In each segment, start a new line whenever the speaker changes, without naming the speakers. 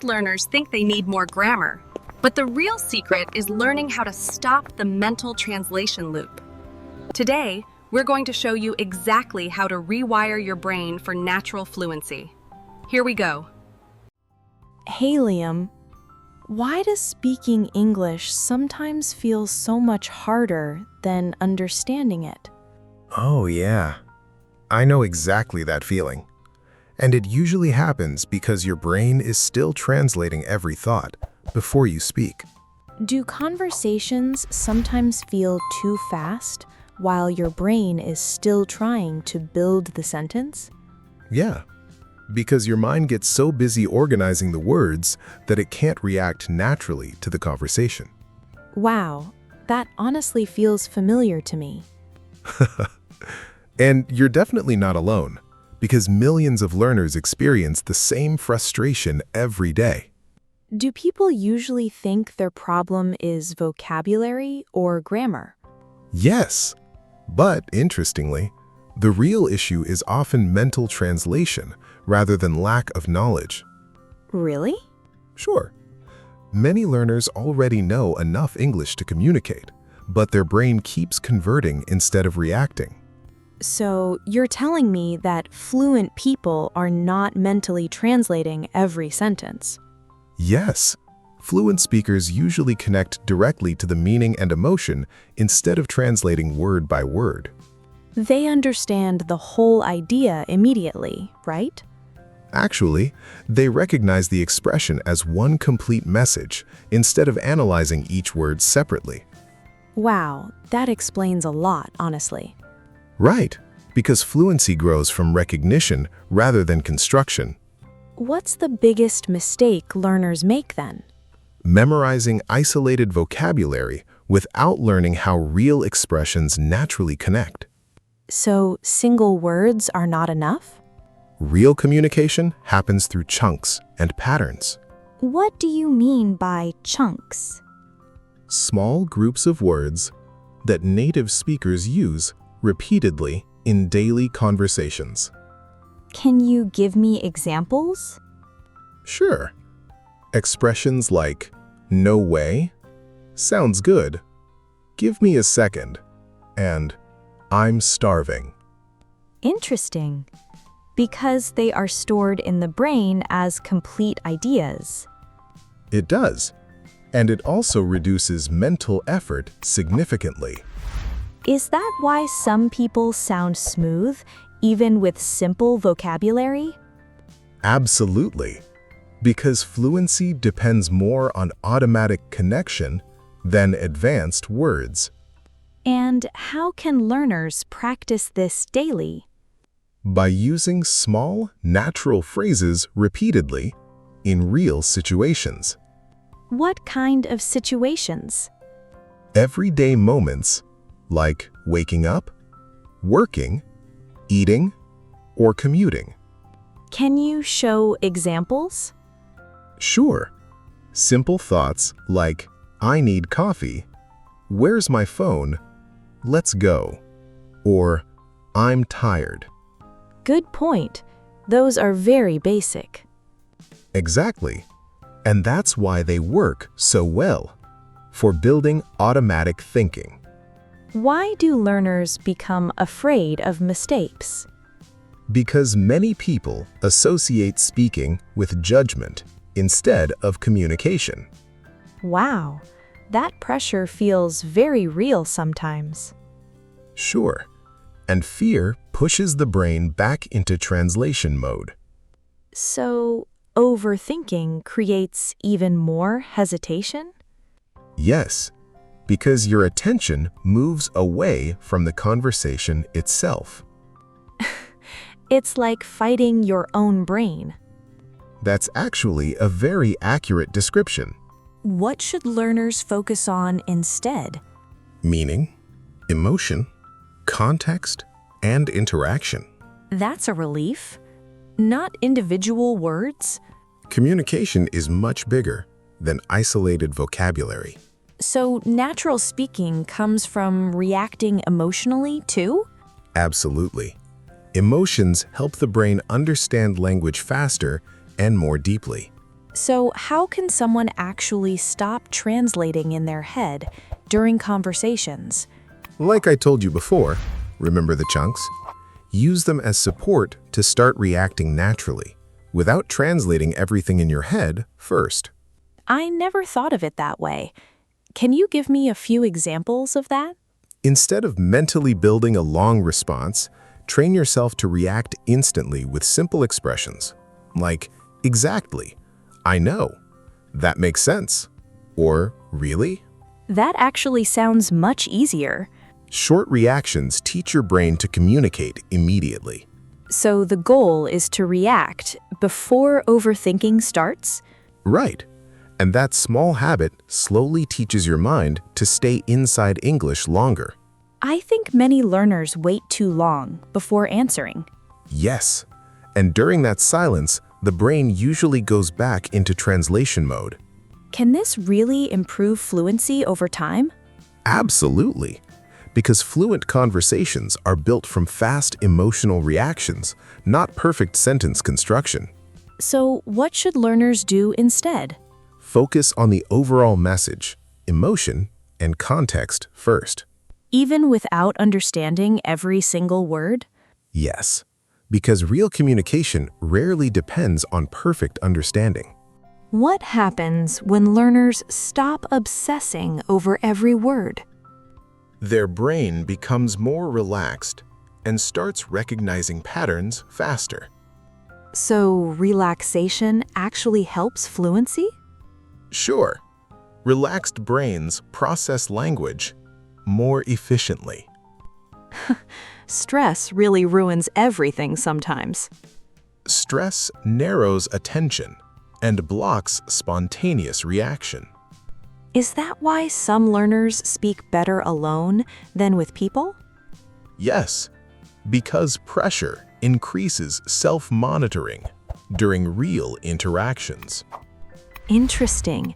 Most learners think they need more grammar, but the real secret is learning how to stop the mental translation loop. Today, we're going to show you exactly how to rewire your brain for natural fluency. Here we go.
Hey Liam, why does speaking English sometimes feel so much harder than understanding it?
Oh, yeah. I know exactly that feeling. And it usually happens because your brain is still translating every thought before you speak.
Do conversations sometimes feel too fast while your brain is still trying to build the sentence?
Yeah, because your mind gets so busy organizing the words that it can't react naturally to the conversation.
Wow, that honestly feels familiar to me.
And you're definitely not alone, because millions of learners experience the same frustration every day.
Do people usually think their problem is vocabulary or grammar?
Yes, but interestingly, the real issue is often mental translation rather than lack of knowledge.
Really?
Sure, many learners already know enough English to communicate, but their brain keeps converting instead of reacting.
So you're telling me that fluent people are not mentally translating every sentence?
Yes, fluent speakers usually connect directly to the meaning and emotion instead of translating word by word.
They understand the whole idea immediately, right?
Actually, they recognize the expression as one complete message instead of analyzing each word separately.
Wow, that explains a lot, honestly.
Right, because fluency grows from recognition rather than construction.
What's the biggest mistake learners make then?
Memorizing isolated vocabulary without learning how real expressions naturally connect.
So single words are not enough?
Real communication happens through chunks and patterns.
What do you mean by chunks?
Small groups of words that native speakers use repeatedly in daily conversations.
Can you give me examples?
Sure. Expressions like, "no way," "sounds good," "give me a second," and "I'm starving."
Interesting. Because they are stored in the brain as complete ideas.
It does, and it also reduces mental effort significantly.
Is that why some people sound smooth, even with simple vocabulary?
Absolutely, because fluency depends more on automatic connection than advanced words.
And how can learners practice this daily?
By using small, natural phrases repeatedly in real situations.
What kind of situations?
Everyday moments like waking up, working, eating, or commuting.
Can you show examples?
Sure. Simple thoughts like, "I need coffee," "Where's my phone?" "Let's go," or "I'm tired."
Good point. Those are very basic.
Exactly. And that's why they work so well for building automatic thinking.
Why do learners become afraid of mistakes?
Because many people associate speaking with judgment instead of communication.
Wow, that pressure feels very real sometimes.
Sure. And fear pushes the brain back into translation mode.
So, overthinking creates even more hesitation?
Yes, because your attention moves away from the conversation itself.
It's like fighting your own brain.
That's actually a very accurate description.
What should learners focus on instead?
Meaning, emotion, context, and interaction.
That's a relief. Not individual words.
Communication is much bigger than isolated vocabulary.
So natural speaking comes from reacting emotionally too?
Absolutely. Emotions help the brain understand language faster and more deeply.
So, how can someone actually stop translating in their head during conversations?
Like I told you before, remember the chunks? Use them as support to start reacting naturally, without translating everything in your head first.
I never thought of it that way. Can you give me a few examples of that?
Instead of mentally building a long response, train yourself to react instantly with simple expressions, like, exactly, I know, that makes sense, or really?
That actually sounds much easier.
Short reactions teach your brain to communicate immediately.
So the goal is to react before overthinking starts?
Right. And that small habit slowly teaches your mind to stay inside English longer.
I think many learners wait too long before answering.
Yes. And during that silence, the brain usually goes back into translation mode.
Can this really improve fluency over time?
Absolutely. Because fluent conversations are built from fast emotional reactions, not perfect sentence construction.
So what should learners do instead?
Focus on the overall message, emotion, and context first.
Even without understanding every single word?
Yes, because real communication rarely depends on perfect understanding.
What happens when learners stop obsessing over every word?
Their brain becomes more relaxed and starts recognizing patterns faster.
So relaxation actually helps fluency?
Sure, relaxed brains process language more efficiently.
Stress really ruins everything sometimes.
Stress narrows attention and blocks spontaneous reaction.
Is that why some learners speak better alone than with people?
Yes, because pressure increases self-monitoring during real interactions.
Interesting.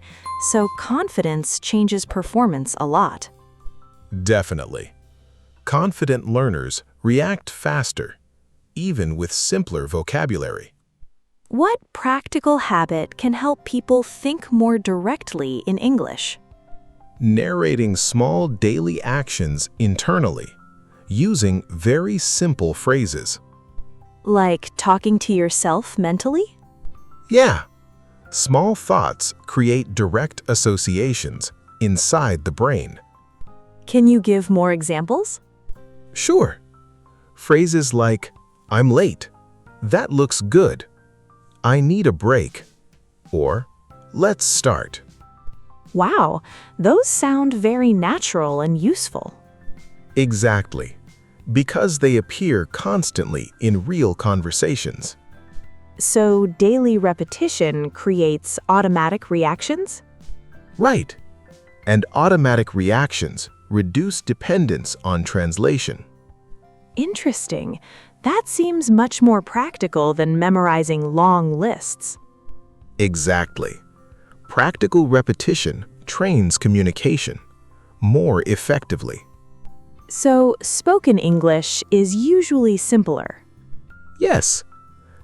So confidence changes performance a lot.
Definitely. Confident learners react faster, even with simpler vocabulary.
What practical habit can help people think more directly in English?
Narrating small daily actions internally, using very simple phrases.
Like talking to yourself mentally?
Yeah. Small thoughts create direct associations inside the brain.
Can you give more examples?
Sure. Phrases like, I'm late, that looks good, I need a break, or let's start.
Wow, those sound very natural and useful.
Exactly. Because they appear constantly in real conversations.
So daily repetition creates automatic reactions?
Right. And automatic reactions reduce dependence on translation.
Interesting. That seems much more practical than memorizing long lists.
Exactly. Practical repetition trains communication more effectively.
So spoken English is usually simpler.
Yes.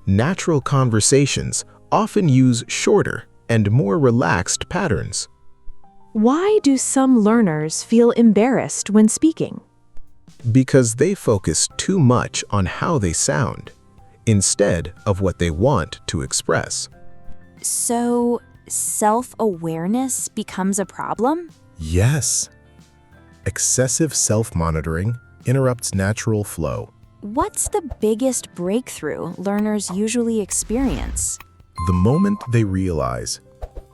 Natural conversations often use shorter and more relaxed patterns.
Why do some learners feel embarrassed when speaking?
Because they focus too much on how they sound, instead of what they want to express.
So, self-awareness becomes a problem?
Yes. Excessive self-monitoring interrupts natural flow.
What's the biggest breakthrough learners usually experience?
The moment they realize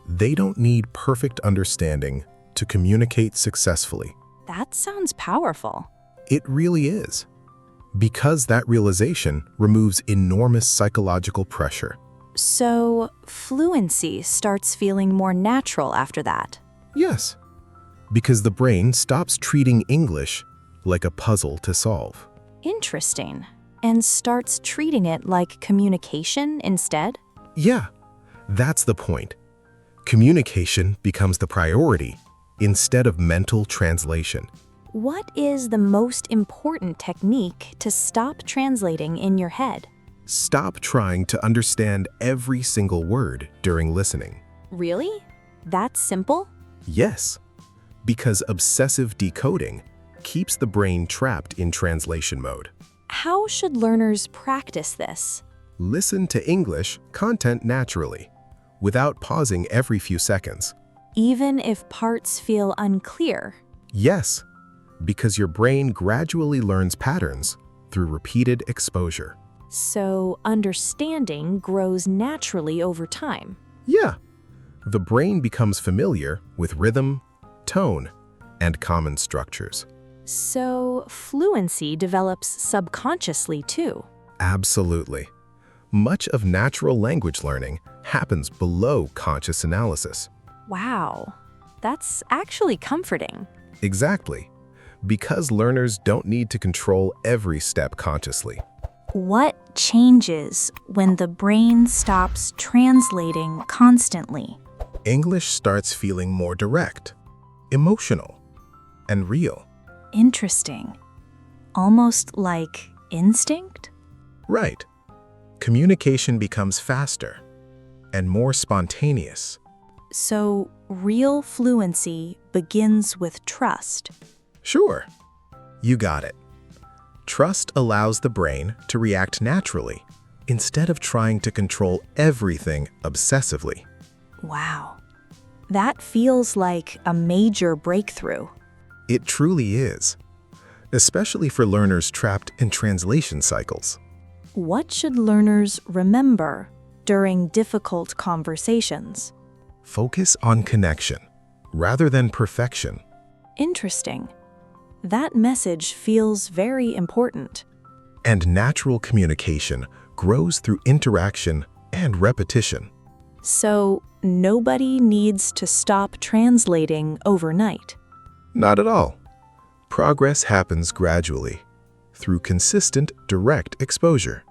they don't need perfect understanding to communicate successfully.
That sounds powerful.
It really is. Because that realization removes enormous psychological pressure.
So, fluency starts feeling more natural after that.
Yes. Because the brain stops treating English like a puzzle to solve.
Interesting. And starts treating it like communication instead?
Yeah, that's the point. Communication becomes the priority instead of mental translation.
What is the most important technique to stop translating in your head?
Stop trying to understand every single word during listening.
Really? That's simple?
Yes, because obsessive decoding keeps the brain trapped in translation mode.
How should learners practice this?
Listen to English content naturally, without pausing every few seconds.
Even if parts feel unclear?
Yes, because your brain gradually learns patterns through repeated exposure.
So understanding grows naturally over time.
Yeah, the brain becomes familiar with rhythm, tone, and common structures.
So fluency develops subconsciously too.
Absolutely. Much of natural language learning happens below conscious analysis.
Wow, that's actually comforting.
Exactly, because learners don't need to control every step consciously.
What changes when the brain stops translating constantly?
English starts feeling more direct, emotional, and real.
Interesting. Almost like instinct?
Right. Communication becomes faster and more spontaneous.
So, real fluency begins with trust.
Sure, you got it. Trust allows the brain to react naturally instead of trying to control everything obsessively.
Wow. That feels like a major breakthrough.
It truly is, especially for learners trapped in translation cycles.
What should learners remember during difficult conversations?
Focus on connection rather than perfection.
Interesting. That message feels very important.
And natural communication grows through interaction and repetition.
So, nobody needs to stop translating overnight.
Not at all. Progress happens gradually, through consistent, direct exposure.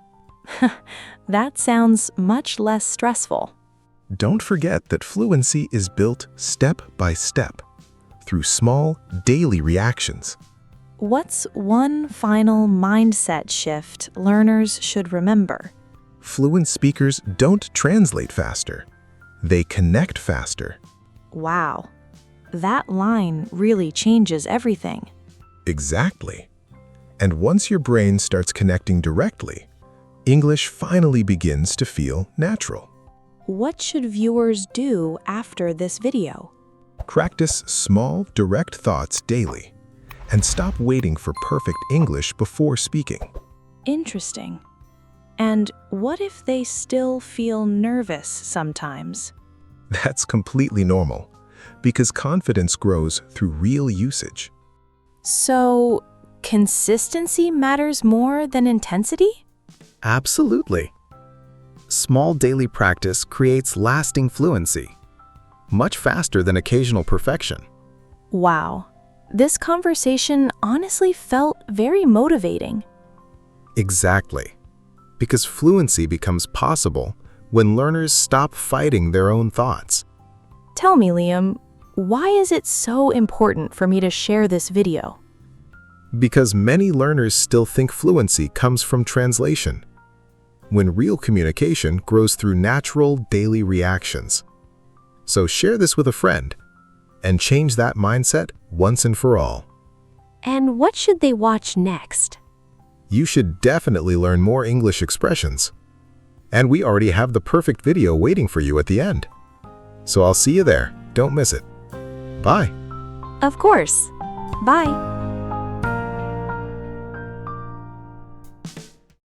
That sounds much less stressful.
Don't forget that fluency is built step by step, through small, daily reactions.
What's one final mindset shift learners should remember?
Fluent speakers don't translate faster. They connect faster.
Wow, that line really changes everything.
Exactly. And once your brain starts connecting directly, English finally begins to feel natural.
What should viewers do after this video?
Practice small, direct thoughts daily, and stop waiting for perfect English before speaking.
Interesting. And what if they still feel nervous sometimes?
That's completely normal, because confidence grows through real usage.
So, consistency matters more than intensity?
Absolutely. Small daily practice creates lasting fluency, much faster than occasional perfection.
Wow, this conversation honestly felt very motivating.
Exactly. Because fluency becomes possible when learners stop fighting their own thoughts.
Tell me, Liam, why is it so important for me to share this video?
Because many learners still think fluency comes from translation, when real communication grows through natural daily reactions. So share this with a friend and change that mindset once and for all.
And what should they watch next?
You should definitely learn more English expressions. And we already have the perfect video waiting for you at the end. So I'll see you there. Don't miss it. Bye.
Of course. Bye.